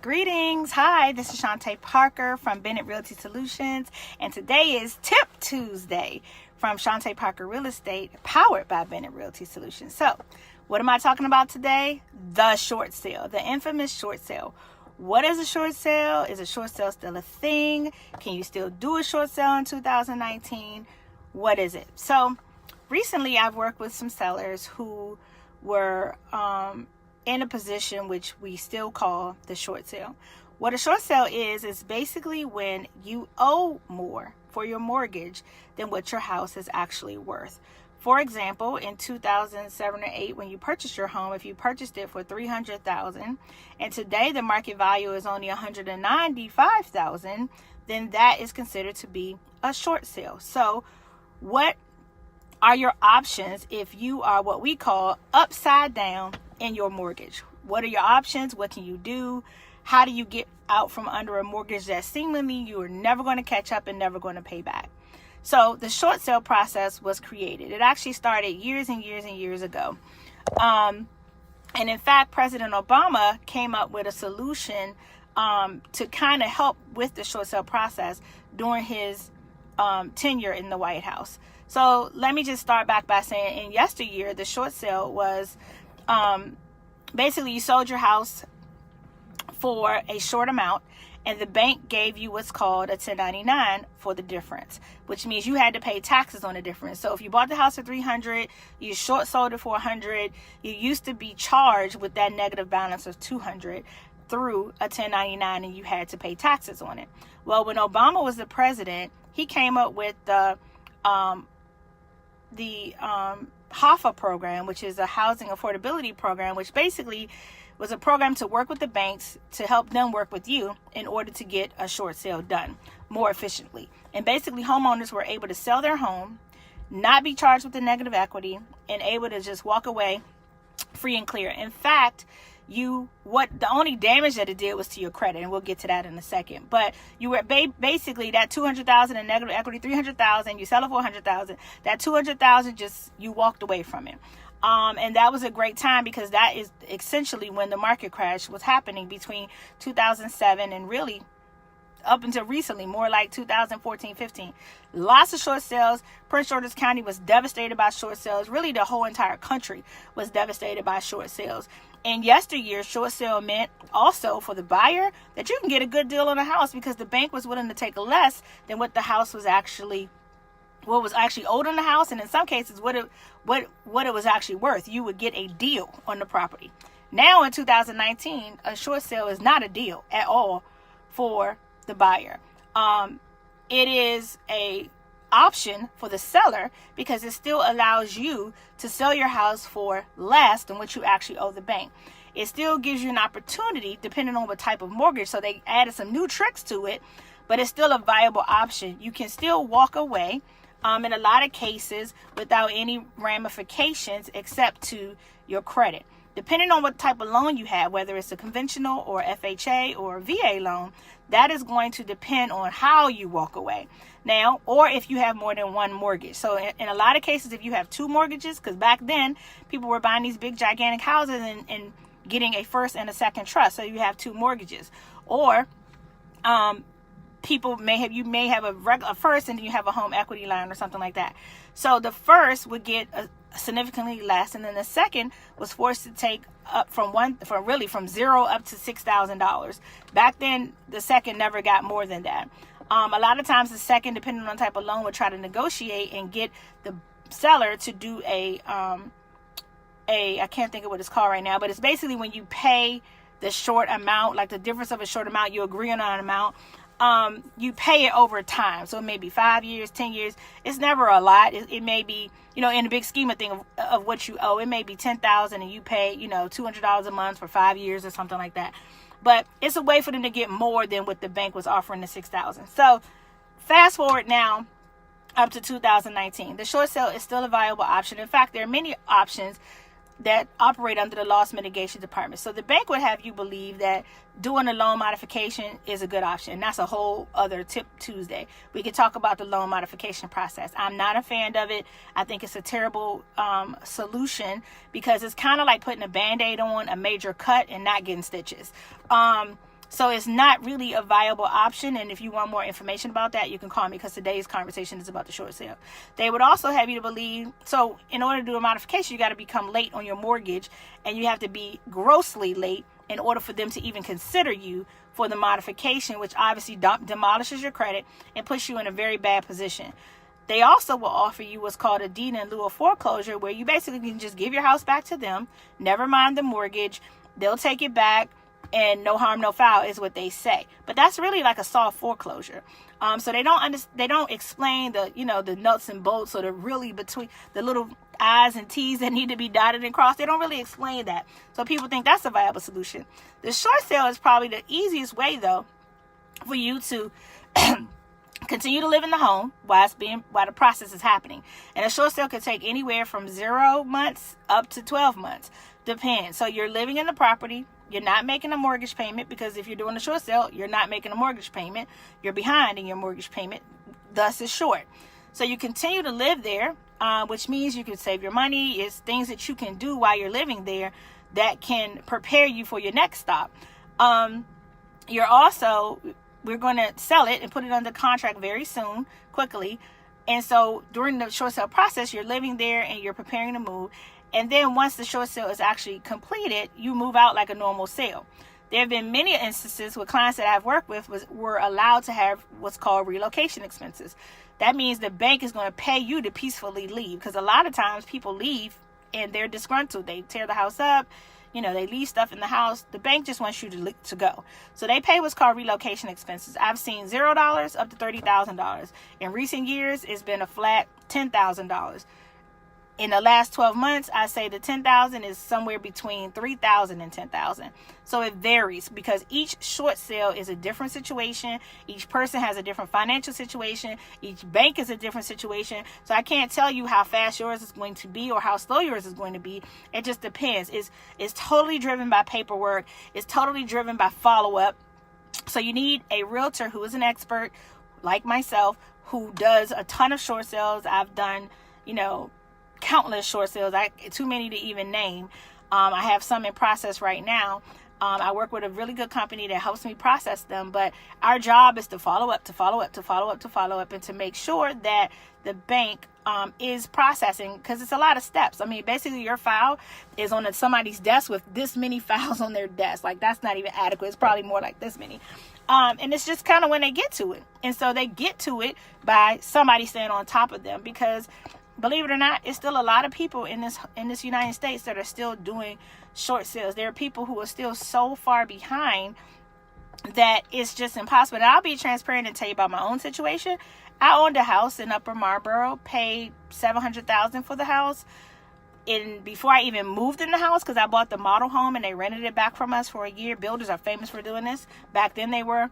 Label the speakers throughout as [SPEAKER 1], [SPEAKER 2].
[SPEAKER 1] Greetings. Hi, this is Shaunte Parker from Bennett Realty Solutions, and today is Tip Tuesday from Shaunte Parker Real Estate, powered by Bennett Realty Solutions. So, what am I talking about today? The short sale, the infamous short sale. What is a short sale? Is a short sale still a thing? Can you still do a short sale in 2019? What is it? So, recently I've worked with some sellers who were in a position which we still call the short sale. What a short sale is basically when you owe more for your mortgage than what your house is actually worth. For example, in 2007 or 8, when you purchased your home, if you purchased it for $300,000 and today the market value is only $195,000, then that is considered to be a short sale. So what are your options if you are what we call upside down in your mortgage? What are your options? What can you do? How do you get out from under a mortgage that seemingly you are never going to catch up and never going to pay back? So the short sale process was created. It actually started years and years and years ago. And in fact, President Obama came up with a solution to kind of help with the short sale process during his tenure in the White House. So let me just start back by saying in yesteryear, the short sale was basically you sold your house for a short amount and the bank gave you what's called a 1099 for the difference, which means you had to pay taxes on the difference. So if you bought the house for $300, you short sold it for $100, you used to be charged with that negative balance of $200 through a 1099 and you had to pay taxes on it. Well, when Obama was the president, he came up with the HAFA program, which is a housing affordability program, which basically was a program to work with the banks to help them work with you in order to get a short sale done more efficiently. And basically homeowners were able to sell their home, not be charged with the negative equity, and able to just walk away free and clear. In fact, the only damage that it did was to your credit, and we'll get to that in a second. But you were basically that $200,000 in negative equity, $300,000, you sell it for $100,000. That $200,000 just you walked away from it. And that was a great time because that is essentially when the market crash was happening between 2007 and really up until recently, more like 2014, 15. Lots of short sales. Prince George's County was devastated by short sales. Really, the whole entire country was devastated by short sales. And yesteryear, short sale meant also for the buyer that you can get a good deal on a house because the bank was willing to take less than what the house was actually, what was actually owed on the house, and in some cases what it was actually worth. You would get a deal on the property. Now in 2019, a short sale is not a deal at all for the buyer. It is a option for the seller because it still allows you to sell your house for less than what you actually owe the bank. It still gives you an opportunity depending on what type of mortgage. So they added some new tricks to it, but it's still a viable option. You can still walk away in a lot of cases without any ramifications except to your credit. Depending on what type of loan you have, whether it's a conventional or FHA or VA loan, that is going to depend on how you walk away. Now, or if you have more than one mortgage. So in a lot of cases, if you have two mortgages, because back then people were buying these big gigantic houses and getting a first and a second trust. So you have two mortgages. Or you may have a first and then you have a home equity line or something like that. So the first would get significantly less, and then the second was forced to take up from zero up to $6,000. Back then, the second never got more than that. A lot of times, the second, depending on the type of loan, would try to negotiate and get the seller to do I can't think of what it's called right now, but it's basically when you pay the short amount, like the difference of a short amount, you agree on an amount. You pay it over time. So it may be 5 years, 10 years. It's never a lot. It may be, in the big scheme of thing of what you owe, it may be $10,000 and you pay, $200 a month for 5 years or something like that. But it's a way for them to get more than what the bank was offering, the $6,000. So fast forward now up to 2019. The short sale is still a viable option. In fact, there are many options that operate under the loss mitigation department. So the bank would have you believe that doing a loan modification is a good option. And that's a whole other Tip Tuesday. We could talk about the loan modification process. I'm not a fan of it. I think it's a terrible solution because it's kind of like putting a Band-Aid on a major cut and not getting stitches. So it's not really a viable option. And if you want more information about that, you can call me, because today's conversation is about the short sale. They would also have you to believe, so in order to do a modification, you got to become late on your mortgage, and you have to be grossly late in order for them to even consider you for the modification, which obviously demolishes your credit and puts you in a very bad position. They also will offer you what's called a deed in lieu of foreclosure, where you basically can just give your house back to them, never mind the mortgage, they'll take it back, and no harm, no foul is what they say. But that's really like a soft foreclosure. So they don't explain the, the nuts and bolts, or the really between the little I's and T's that need to be dotted and crossed. They don't really explain that. So people think that's a viable solution. The short sale is probably the easiest way, though, for you to continue to live in the home while the process is happening. And a short sale could take anywhere from 0 months up to 12 months. Depends. So you're living in the property. You're not making a mortgage payment, because if you're doing a short sale, you're not making a mortgage payment. You're behind in your mortgage payment. Thus, it's short. So you continue to live there, which means you can save your money. It's things that you can do while you're living there that can prepare you for your next stop. We're going to sell it and put it under contract very soon, quickly. And so during the short sale process, you're living there and you're preparing to move. And then once the short sale is actually completed, you move out like a normal sale. There have been many instances with clients that I've worked with were allowed to have what's called relocation expenses. That means the bank is going to pay you to peacefully leave, because a lot of times people leave and they're disgruntled. They tear the house up. They leave stuff in the house. The bank just wants you to go. So they pay what's called relocation expenses. I've seen $0 up to $30,000. In recent years, it's been a flat $10,000. In the last 12 months, I say the $10,000 is somewhere between $3,000 and $10,000. So it varies, because each short sale is a different situation. Each person has a different financial situation. Each bank is a different situation. So I can't tell you how fast yours is going to be or how slow yours is going to be. It just depends. It's totally driven by paperwork. It's totally driven by follow-up. So you need a realtor who is an expert, like myself, who does a ton of short sales. I've done, countless short sales, too many to even name. I have some in process right now. I work with a really good company that helps me process them, but our job is to follow up, and to make sure that the bank is processing, because it's a lot of steps. I mean, basically your file is on somebody's desk with this many files on their desk. Like, that's not even adequate. It's probably more like this many. And it's just kind of when they get to it. And so they get to it by somebody staying on top of them, because believe it or not, it's still a lot of people in this United States that are still doing short sales. There are people who are still so far behind that it's just impossible. And I'll be transparent and tell you about my own situation. I owned a house in Upper Marlboro, paid $700,000 for the house. Before I even moved in the house, because I bought the model home and they rented it back from us for a year. Builders are famous for doing this. Back then they were.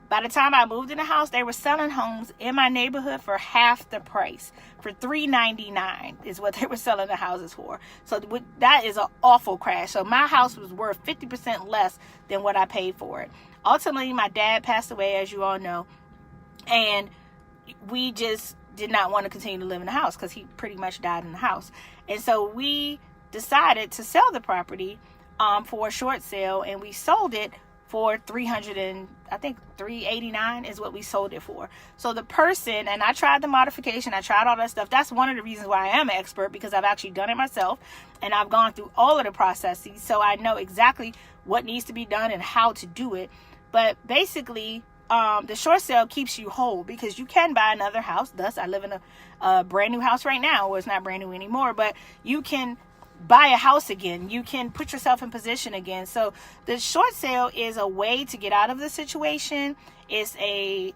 [SPEAKER 1] By the time I moved in the house, they were selling homes in my neighborhood for half the price. For $399 is what they were selling the houses for. So that is an awful crash. So my house was worth 50% less than what I paid for it. Ultimately, my dad passed away, as you all know. And we just did not want to continue to live in the house, because he pretty much died in the house. And so we decided to sell the property for a short sale, and we sold it for $389 is what we sold it for. So the person, and I tried the modification, I tried all that stuff. That's one of the reasons why I am an expert, because I've actually done it myself, and I've gone through all of the processes, so I know exactly what needs to be done and how to do it. But basically, the short sale keeps you whole, because you can buy another house. Thus, I live in a brand new house right now. Well, it's not brand new anymore, but you can buy a house again. You can put yourself in position again. So the short sale is a way to get out of the situation. It's a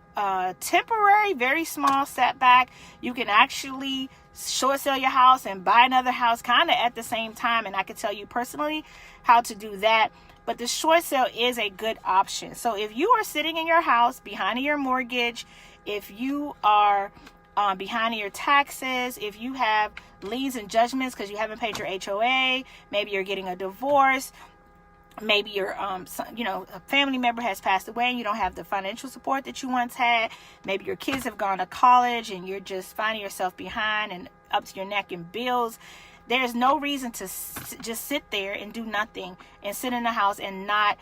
[SPEAKER 1] temporary, very small setback. You can actually short sell your house and buy another house kind of at the same time. And I can tell you personally how to do that. But the short sale is a good option. So if you are sitting in your house behind your mortgage, if you are behind your taxes, if you have liens and judgments because you haven't paid your HOA, maybe you're getting a divorce, maybe your a family member has passed away and you don't have the financial support that you once had, maybe your kids have gone to college and you're just finding yourself behind and up to your neck in bills. There's no reason to just sit there and do nothing and sit in the house and not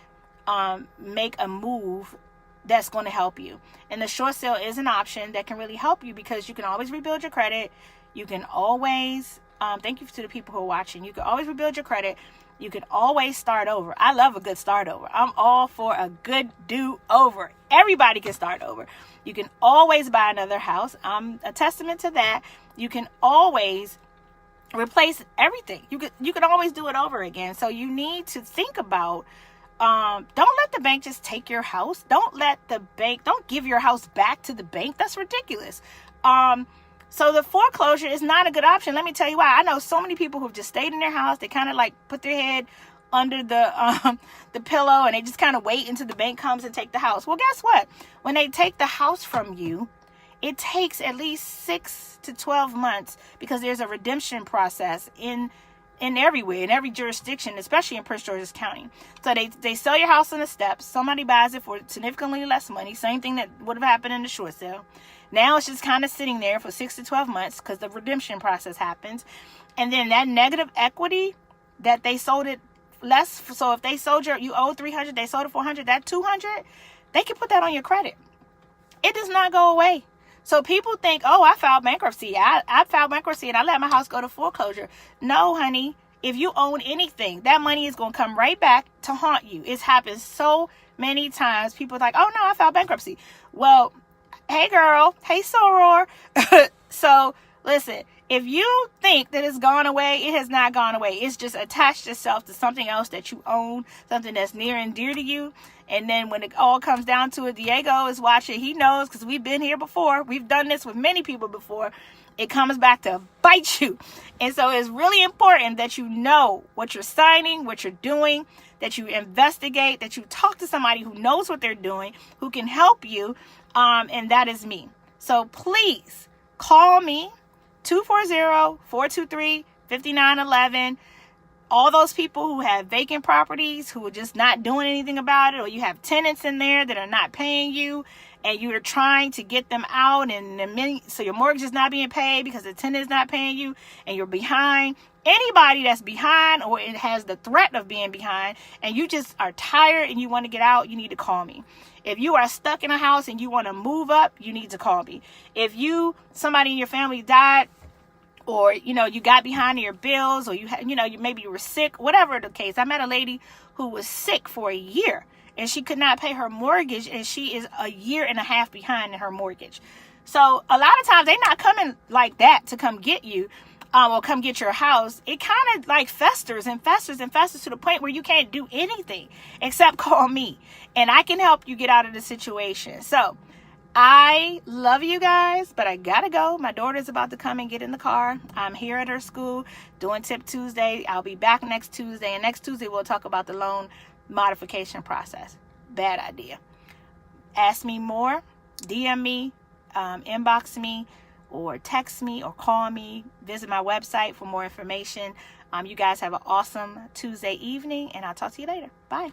[SPEAKER 1] make a move that's going to help you. And the short sale is an option that can really help you, because you can always rebuild your credit. You can always, thank you to the people who are watching. You can always rebuild your credit. You can always start over. I love a good start over. I'm all for a good do over. Everybody can start over. You can always buy another house. I'm a testament to that. You can always replace everything. You can always do it over again. So you need to think about, don't let the bank just take your house. Don't give your house back to the bank. That's ridiculous. So the foreclosure is not a good option. Let me tell you why. I know so many people who've just stayed in their house. They kind of like put their head under the pillow, and they just kind of wait until the bank comes and take the house. Well, guess what? When they take the house from you, it takes at least 6 to 12 months, because there's a redemption process in everywhere, in every jurisdiction, especially in Prince George's County. So they sell your house on the steps. Somebody buys it for significantly less money. Same thing that would have happened in the short sale. Now it's just kind of sitting there for 6 to 12 months because the redemption process happens. And then that negative equity that they sold it less. So if they sold you owe $300, they sold it for $400, that $200, they can put that on your credit. It does not go away. So people think, oh, I filed bankruptcy. I filed bankruptcy and I let my house go to foreclosure. No, honey. If you own anything, that money is going to come right back to haunt you. It's happened so many times. People are like, oh, no, I filed bankruptcy. Well, hey, girl. Hey, soror. So, listen, if you think that it's gone away, it has not gone away. It's just attached itself to something else that you own, something that's near and dear to you. And then when it all comes down to it, Diego is watching. He knows, because we've been here before. We've done this with many people before. It comes back to bite you. And so it's really important that you know what you're signing, what you're doing, that you investigate, that you talk to somebody who knows what they're doing, who can help you. And that is me. So please call me, 240-423-5911. All those people who have vacant properties, who are just not doing anything about it, or you have tenants in there that are not paying you, and you're trying to get them out, and so your mortgage is not being paid because the tenant is not paying you, and you're behind. Anybody that's behind, or it has the threat of being behind, and you just are tired and you want to get out, you need to call me. If you are stuck in a house and you want to move up, you need to call me. If somebody in your family died, or, you got behind in your bills, or maybe you were sick, whatever the case. I met a lady who was sick for a year and she could not pay her mortgage, and she is a year and a half behind in her mortgage. So a lot of times they're not coming like that to come get you, or come get your house. It kind of like festers and festers and festers to the point where you can't do anything except call me, and I can help you get out of the situation. So I love you guys, but I gotta go. My daughter's about to come and get in the car. I'm here at her school doing Tip Tuesday. I'll be back next Tuesday, and next Tuesday we'll talk about the loan modification process. Bad idea. Ask me more, DM me, inbox me, or text me, or call me. Visit my website for more information. You guys have an awesome Tuesday evening, and I'll talk to you later. Bye.